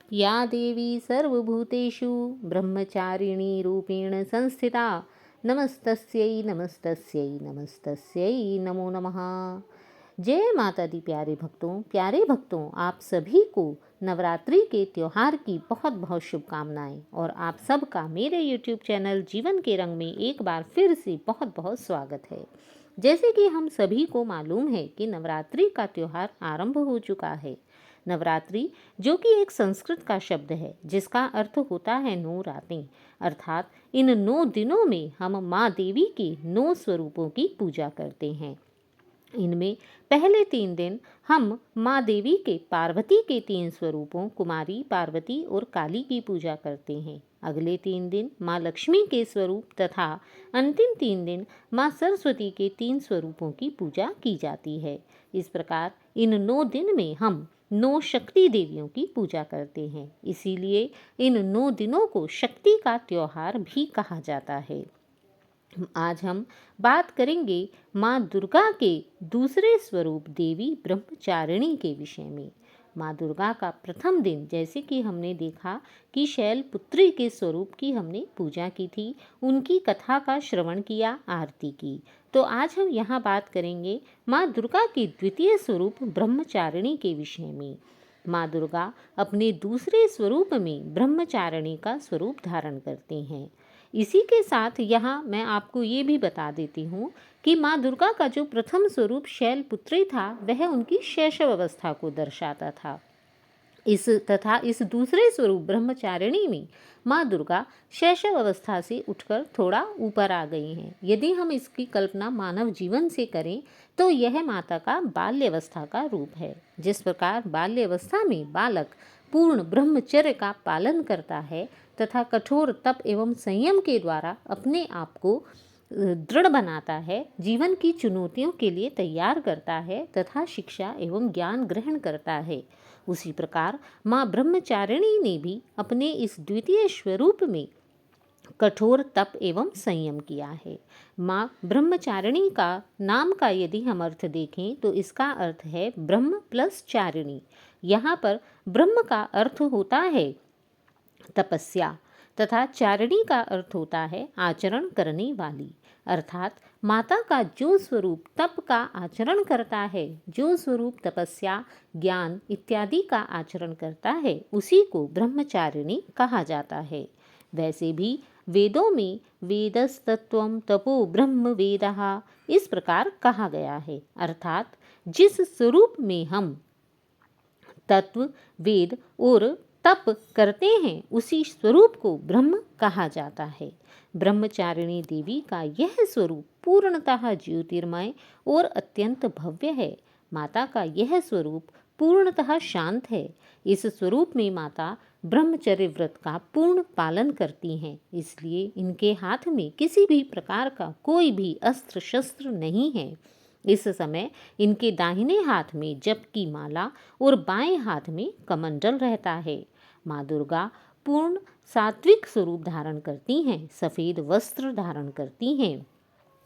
या देवी सर्वभूतेषु ब्रह्मचारिणी रूपेण संस्थिता नमस्तस्यै नमस्तस्यै नमस्तस्यै नमो नमः। जय माता दी प्यारे भक्तों, आप सभी को नवरात्रि के त्यौहार की बहुत बहुत शुभकामनाएं और आप सबका मेरे YouTube चैनल जीवन के रंग में एक बार फिर से बहुत बहुत स्वागत है। जैसे कि हम सभी को मालूम है कि नवरात्रि का त्यौहार आरंभ हो चुका है। नवरात्रि जो कि एक संस्कृत का शब्द है जिसका अर्थ होता है 9 रातें, अर्थात इन 9 दिनों में हम माँ देवी के 9 स्वरूपों की पूजा करते हैं। इनमें पहले 3 दिन हम माँ देवी के पार्वती के 3 स्वरूपों कुमारी, पार्वती और काली की पूजा करते हैं। अगले 3 दिन माँ लक्ष्मी के स्वरूप तथा अंतिम 3 दिन माँ सरस्वती के 3 स्वरूपों की पूजा की जाती है। इस प्रकार इन 9 दिन में हम 9 शक्ति देवियों की पूजा करते हैं, इसीलिए इन 9 दिनों को शक्ति का त्योहार भी कहा जाता है। आज हम बात करेंगे माँ दुर्गा के दूसरे स्वरूप देवी ब्रह्मचारिणी के विषय में। माँ दुर्गा का प्रथम दिन जैसे कि हमने देखा कि शैलपुत्री के स्वरूप की हमने पूजा की थी, उनकी कथा का श्रवण किया, आरती की। तो आज हम यहाँ बात करेंगे माँ दुर्गा के द्वितीय स्वरूप ब्रह्मचारिणी के विषय में। माँ दुर्गा अपने दूसरे स्वरूप में ब्रह्मचारिणी का स्वरूप धारण करते हैं। इसी के साथ यहाँ मैं आपको ये भी बता देती हूँ कि माँ दुर्गा का जो प्रथम स्वरूप शैलपुत्री था वह उनकी शैशव अवस्था को दर्शाता था। इस दूसरे स्वरूप ब्रह्मचारिणी में माँ दुर्गा शैशव अवस्था से उठकर थोड़ा ऊपर आ गई हैं। यदि हम इसकी कल्पना मानव जीवन से करें तो यह माता का बाल्यावस्था का रूप है। जिस प्रकार बाल्यावस्था में बालक पूर्ण ब्रह्मचर्य का पालन करता है तथा कठोर तप एवं संयम के द्वारा अपने आप को दृढ़ बनाता है, जीवन की चुनौतियों के लिए तैयार करता है तथा शिक्षा एवं ज्ञान ग्रहण करता है, उसी प्रकार माँ ब्रह्मचारिणी ने भी अपने इस द्वितीय स्वरूप में कठोर तप एवं संयम किया है। माँ ब्रह्मचारिणी का नाम का यदि हम अर्थ देखें तो इसका अर्थ है ब्रह्म प्लस चारिणी। यहाँ पर ब्रह्म का अर्थ होता है तपस्या तथा चारिणी का अर्थ होता है आचरण करने वाली, अर्थात माता का जो स्वरूप तप का आचरण करता है, जो स्वरूप तपस्या, ज्ञान इत्यादि का आचरण करता है, उसी को ब्रह्मचारिणी कहा जाता है। वैसे भी वेदों में वेदस्तत्वं तपो ब्रह्म वेदः इस प्रकार कहा गया है, अर्थात जिस स्वरूप में हम तत्व, वेद और तप करते हैं उसी स्वरूप को ब्रह्म कहा जाता है। ब्रह्मचारिणी देवी का यह स्वरूप पूर्णतः ज्योतिर्मय और अत्यंत भव्य है। माता का यह स्वरूप पूर्णतः शांत है। इस स्वरूप में माता ब्रह्मचर्य व्रत का पूर्ण पालन करती हैं, इसलिए इनके हाथ में किसी भी प्रकार का कोई भी अस्त्र शस्त्र नहीं है। इस समय इनके दाहिने हाथ में जप की माला और बाएं हाथ में कमंडल रहता है। माँ दुर्गा पूर्ण सात्विक स्वरूप धारण करती हैं, सफ़ेद वस्त्र धारण करती हैं।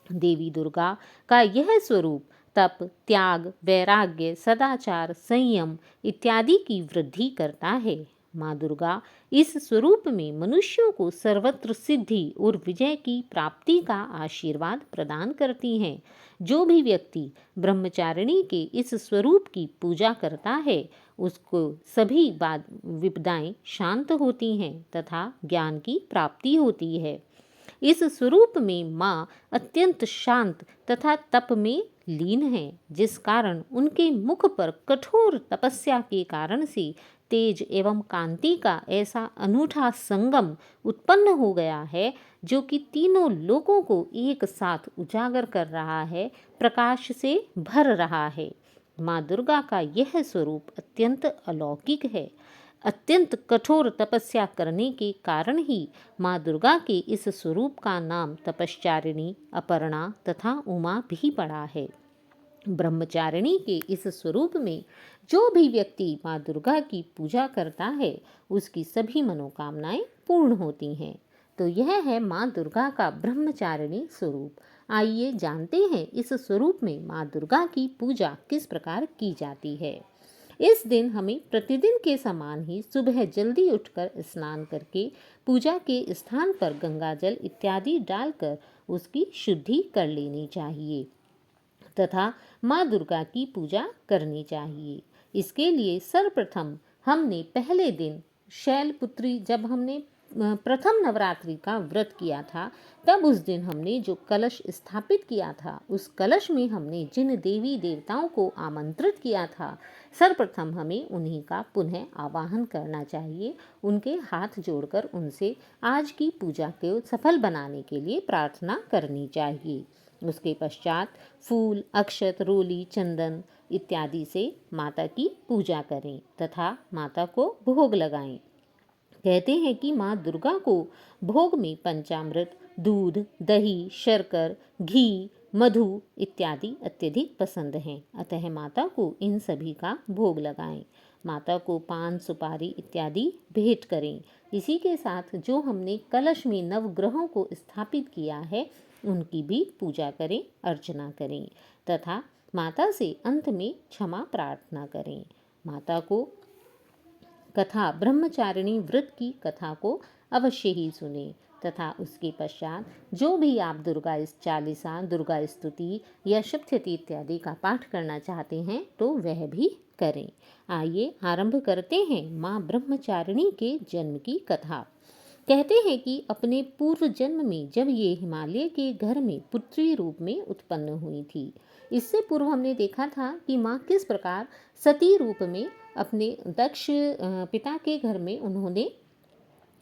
देवी दुर्गा का यह स्वरूप तप, त्याग, वैराग्य, सदाचार, संयम इत्यादि की वृद्धि करता है। माँ दुर्गा इस स्वरूप में मनुष्यों को सर्वत्र सिद्धि और विजय की प्राप्ति का आशीर्वाद प्रदान करती हैं। जो भी व्यक्ति ब्रह्मचारिणी के इस स्वरूप की पूजा करता है उसको सभी विपदाएं शांत होती हैं तथा ज्ञान की प्राप्ति होती है। इस स्वरूप में माँ अत्यंत शांत तथा तप में लीन है, जिस कारण उनके मुख पर कठोर तपस्या के कारण से तेज एवं कांति का ऐसा अनूठा संगम उत्पन्न हो गया है जो कि तीनों लोकों को एक साथ उजागर कर रहा है, प्रकाश से भर रहा है। माँ दुर्गा का यह स्वरूप अत्यंत अलौकिक है। अत्यंत कठोर तपस्या करने के कारण ही माँ दुर्गा के इस स्वरूप का नाम तपश्चारिणी, अपर्णा तथा उमा भी पड़ा है। ब्रह्मचारिणी के इस स्वरूप में जो भी व्यक्ति माँ दुर्गा की पूजा करता है उसकी सभी मनोकामनाएं पूर्ण होती हैं। तो यह है माँ दुर्गा का ब्रह्मचारिणी स्वरूप। आइए जानते हैं इस स्वरूप में माँ दुर्गा की पूजा किस प्रकार की जाती है। इस दिन हमें प्रतिदिन के समान ही सुबह जल्दी उठकर स्नान करके पूजा के स्थान पर गंगा जल इत्यादि डालकर उसकी शुद्धि कर लेनी चाहिए तथा माँ दुर्गा की पूजा करनी चाहिए। इसके लिए सर्वप्रथम हमने पहले दिन शैलपुत्री, जब हमने प्रथम नवरात्रि का व्रत किया था, तब उस दिन हमने जो कलश स्थापित किया था, उस कलश में हमने जिन देवी देवताओं को आमंत्रित किया था, सर्वप्रथम हमें उन्हीं का पुनः आवाहन करना चाहिए। उनके हाथ जोड़कर उनसे आज की पूजा को सफल बनाने के लिए प्रार्थना करनी चाहिए। उसके पश्चात फूल, अक्षत, रोली, चंदन इत्यादि से माता की पूजा करें तथा माता को भोग लगाएं। कहते हैं कि माँ दुर्गा को भोग में पंचामृत, दूध, दही, शर्कर, घी, मधु इत्यादि अत्यधिक पसंद हैं। अतः माता को इन सभी का भोग लगाएं। माता को पान, सुपारी इत्यादि भेंट करें। इसी के साथ जो हमने कलश में नवग्रहों को स्थापित किया है, उनकी भी पूजा करें, अर्चना करें तथा माता से अंत में क्षमा प्रार्थना करें। माता को कथा, ब्रह्मचारिणी व्रत की कथा को अवश्य ही सुने तथा उसके पश्चात जो भी आप दुर्गा चालीसा, दुर्गा स्तुति या सप्तशती इत्यादि का पाठ करना चाहते हैं तो वह भी करें। आइए आरंभ करते हैं माँ ब्रह्मचारिणी के जन्म की कथा। कहते हैं कि अपने पूर्व जन्म में जब ये हिमालय के घर में पुत्री रूप में उत्पन्न हुई थी। इससे पूर्व हमने देखा था कि माँ किस प्रकार सती रूप में अपने दक्ष पिता के घर में उन्होंने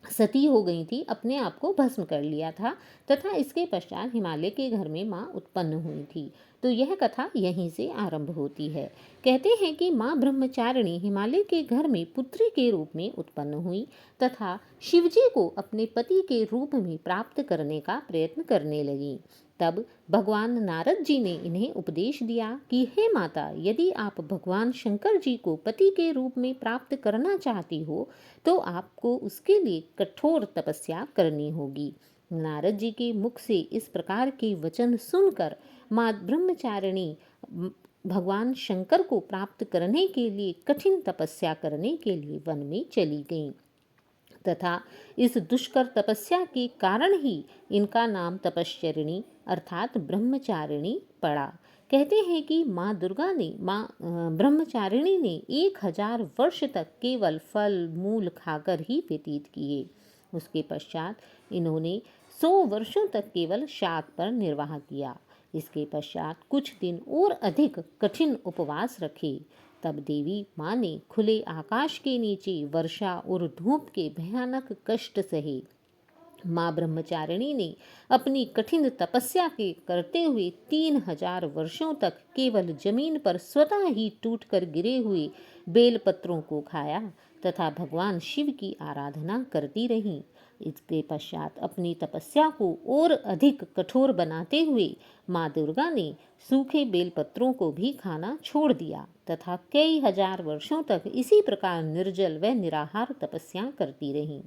सती हो गई थी, अपने आप को भस्म कर लिया था तथा इसके पश्चात हिमालय के घर में माँ उत्पन्न हुई थी। तो यह कथा यहीं से आरंभ होती है। कहते हैं कि माँ ब्रह्मचारिणी हिमालय के घर में पुत्री के रूप में उत्पन्न हुई तथा शिवजी को अपने पति के रूप में प्राप्त करने का प्रयत्न करने लगी। तब भगवान नारद जी ने इन्हें उपदेश दिया कि हे माता, यदि आप भगवान शंकर जी को पति के रूप में प्राप्त करना चाहती हो तो आपको उसके लिए कठोर तपस्या करनी होगी। नारद जी के मुख से इस प्रकार के वचन सुनकर माँ ब्रह्मचारिणी भगवान शंकर को प्राप्त करने के लिए कठिन तपस्या करने के लिए वन में चली गईं तथा इस दुष्कर तपस्या के कारण ही इनका नाम तपश्चरिणी अर्थात ब्रह्मचारिणी पड़ा। कहते हैं कि माँ दुर्गा ने ब्रह्मचारिणी ने 1000 वर्ष तक केवल फल मूल खाकर ही व्यतीत किए। उसके पश्चात इन्होंने 100 वर्षों तक केवल शाक पर निर्वाह किया। इसके पश्चात कुछ दिन और अधिक कठिन उपवास रखे। तब देवी माँ ने खुले आकाश के नीचे वर्षा और धूप के भयानक कष्ट सहे। माँ ब्रह्मचारिणी ने अपनी कठिन तपस्या के करते हुए 3000 वर्षों तक केवल जमीन पर स्वतः ही टूटकर गिरे हुए बेलपत्रों को खाया तथा भगवान शिव की आराधना करती रहीं। इसके पश्चात अपनी तपस्या को और अधिक कठोर बनाते हुए माँ दुर्गा ने सूखे बेलपत्रों को भी खाना छोड़ दिया तथा कई हजार वर्षों तक इसी प्रकार निर्जल व निराहार तपस्या करती रहीं।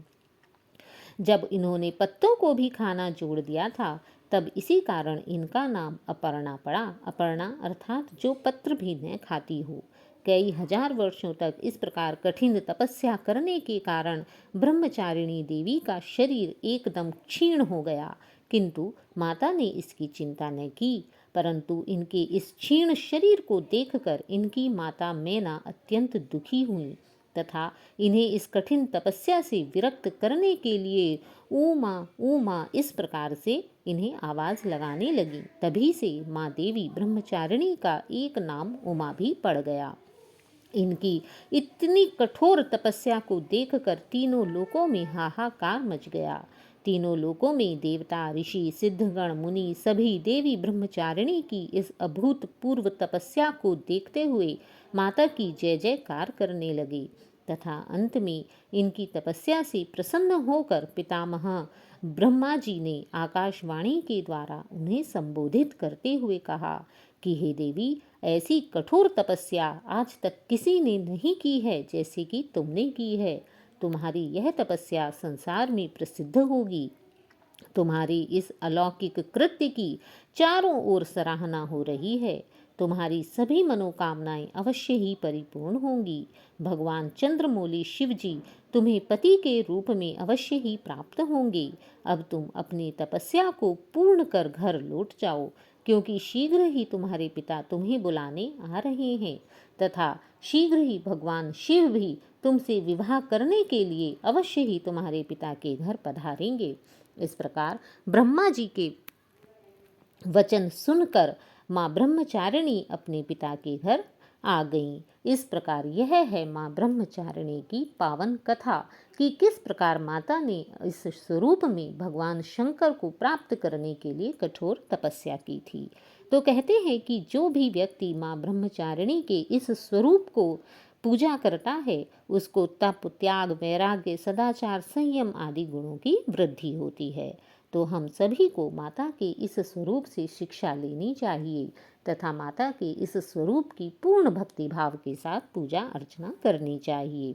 जब इन्होंने पत्तों को भी खाना जोड़ दिया था, तब इसी कारण इनका नाम अपर्णा पड़ा। अपर्णा अर्थात जो पत्र भी न खाती हो। कई हजार वर्षों तक इस प्रकार कठिन तपस्या करने के कारण ब्रह्मचारिणी देवी का शरीर एकदम क्षीण हो गया, किंतु माता ने इसकी चिंता न की, परंतु इनके इस क्षीण शरीर को देखकर इनकी माता मैना अत्यंत दुखी हुई तथा इन्हें इस कठिन तपस्या से विरक्त करने के लिए उमा उमा इस प्रकार से इन्हें आवाज़ लगाने लगी। तभी से माँ देवी ब्रह्मचारिणी का एक नाम उमा भी पड़ गया। इनकी इतनी कठोर तपस्या को देखकर तीनों लोकों में हाहाकार मच गया। तीनों लोकों में देवता, ऋषि, सिद्धगण, मुनि सभी देवी ब्रह्मचारिणी की इस अभूतपूर्व तपस्या को देखते हुए माता की जय जयकार करने लगे तथा अंत में इनकी तपस्या से प्रसन्न होकर पितामह ब्रह्मा जी ने आकाशवाणी के द्वारा उन्हें संबोधित करते हुए कहा कि हे देवी, ऐसी कठोर तपस्या आज तक किसी ने नहीं की है जैसे कि तुमने की है। तुम्हारी यह तपस्या संसार में प्रसिद्ध होगी। तुम्हारी इस अलौकिक कृत्य की चारों ओर सराहना हो रही है। तुम्हारी सभी मनोकामनाएं अवश्य ही परिपूर्ण होंगी। भगवान चंद्रमौली शिव जी तुम्हें पति के रूप में अवश्य ही प्राप्त होंगे। अब तुम अपनी तपस्या को पूर्ण कर घर लौट जाओ, क्योंकि शीघ्र ही तुम्हारे पिता तुम्हें बुलाने आ रहे हैं तथा शीघ्र ही भगवान शिव भी तुमसे विवाह करने के लिए अवश्य ही तुम्हारे पिता के घर पधारेंगे। इस प्रकार ब्रह्मा जी के वचन सुनकर माँ ब्रह्मचारिणी अपने पिता के घर आ गईं। इस प्रकार यह है माँ ब्रह्मचारिणी की पावन कथा कि किस प्रकार माता ने इस स्वरूप में भगवान शंकर को प्राप्त करने के लिए कठोर तपस्या की थी। तो कहते हैं कि जो भी व्यक्ति माँ ब्रह्मचारिणी के इस स्वरूप को पूजा करता है, उसको तप, त्याग, वैराग्य, सदाचार, संयम आदि गुणों की वृद्धि होती है। तो हम सभी को माता के इस स्वरूप से शिक्षा लेनी चाहिए तथा माता के इस स्वरूप की पूर्ण भक्ति भाव के साथ पूजा अर्चना करनी चाहिए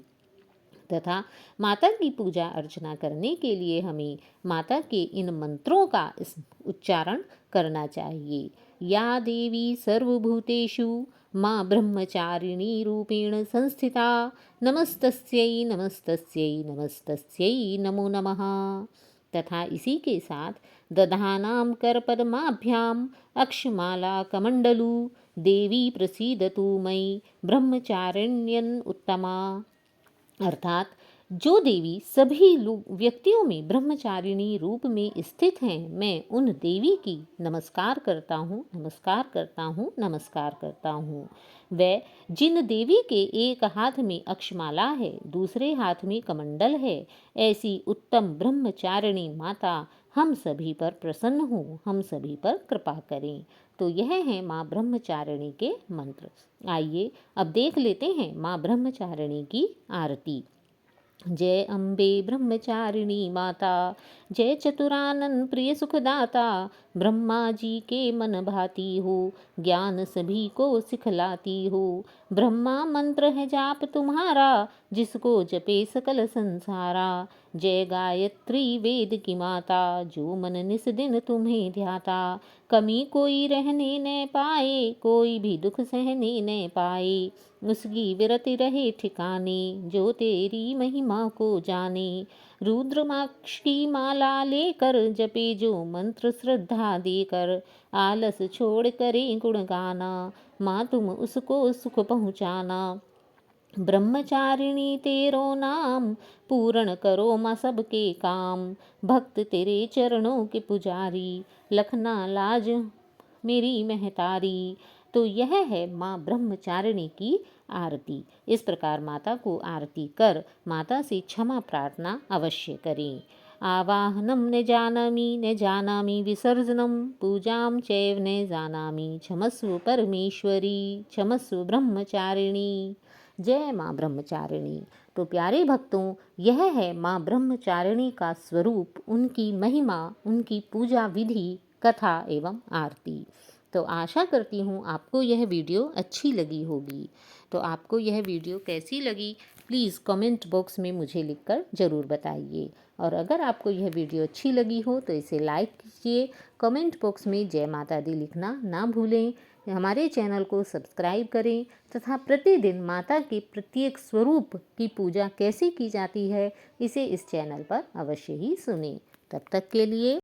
तथा माता की पूजा अर्चना करने के लिए हमें माता के इन मंत्रों का उच्चारण करना चाहिए। या देवी सर्वभूतेषु माँ ब्रह्मचारिणी रूपेण संस्थिता नमस्तस्यै नमस्तस्यै नमस्तस्यै नमो नमः। तथा इसी के साथ दधानां करपद्माभ्याम अक्षमाला कमंडलू देवी प्रसीदतु मयि ब्रह्मचारिण्यन उत्तमा। अर्थात जो देवी सभी व्यक्तियों में ब्रह्मचारिणी रूप में स्थित हैं, मैं उन देवी की नमस्कार करता हूँ, नमस्कार करता हूँ, नमस्कार करता हूँ। वह जिन देवी के एक हाथ में अक्षमाला है, दूसरे हाथ में कमंडल है, ऐसी उत्तम ब्रह्मचारिणी माता हम सभी पर प्रसन्न हो, हम सभी पर कृपा करें। तो यह है माँ ब्रह्मचारिणी के मंत्र। आइए अब देख लेते हैं माँ ब्रह्मचारिणी की आरती। जय अम्बे ब्रह्मचारिणी माता, जय चतुरानन प्रिय सुखदाता, ब्रह्मा जी के मन भाती हो, ज्ञान सभी को सिखलाती हो। ब्रह्मा मंत्र है जाप तुम्हारा, जिसको जपे सकल संसारा। जय गायत्री वेद की माता, जो मन निस दिन तुम्हें ध्याता। कमी कोई रहने न पाए, कोई भी दुख सहने न पाए, उसकी विरति रहे ठिकाने, जो तेरी महिमा को जाने। रुद्रमाक्ष की माला लेकर जपे जो मंत्र श्रद्धा देकर, आलस छोड़ करे गुण गाना, माँ तुम उसको सुख पहुँचाना। ब्रह्मचारिणी तेरो नाम, पूर्ण करो माँ सबके काम, भक्त तेरे चरणों के पुजारी, लखना लाज मेरी महतारी। तो यह है माँ ब्रह्मचारिणी की आरती। इस प्रकार माता को आरती कर माता से क्षमा प्रार्थना अवश्य करें। आवाहनम न जानामि विसर्जनम, पूजाम चैव न जानामि, क्षमस्व परमेश्वरी, क्षमस्व ब्रह्मचारिणी। जय माँ ब्रह्मचारिणी। तो प्यारे भक्तों, यह है माँ ब्रह्मचारिणी का स्वरूप, उनकी महिमा, उनकी पूजा विधि, कथा एवं आरती। तो आशा करती हूँ आपको यह वीडियो अच्छी लगी होगी। तो आपको यह वीडियो कैसी लगी, प्लीज़ कमेंट बॉक्स में मुझे लिखकर ज़रूर बताइए। और अगर आपको यह वीडियो अच्छी लगी हो तो इसे लाइक कीजिए, कमेंट बॉक्स में जय माता दी लिखना ना भूलें। हमारे चैनल को सब्सक्राइब करें तथा प्रतिदिन माता के प्रत्येक स्वरूप की पूजा कैसे की जाती है, इसे इस चैनल पर अवश्य ही सुनें। तब तक के लिए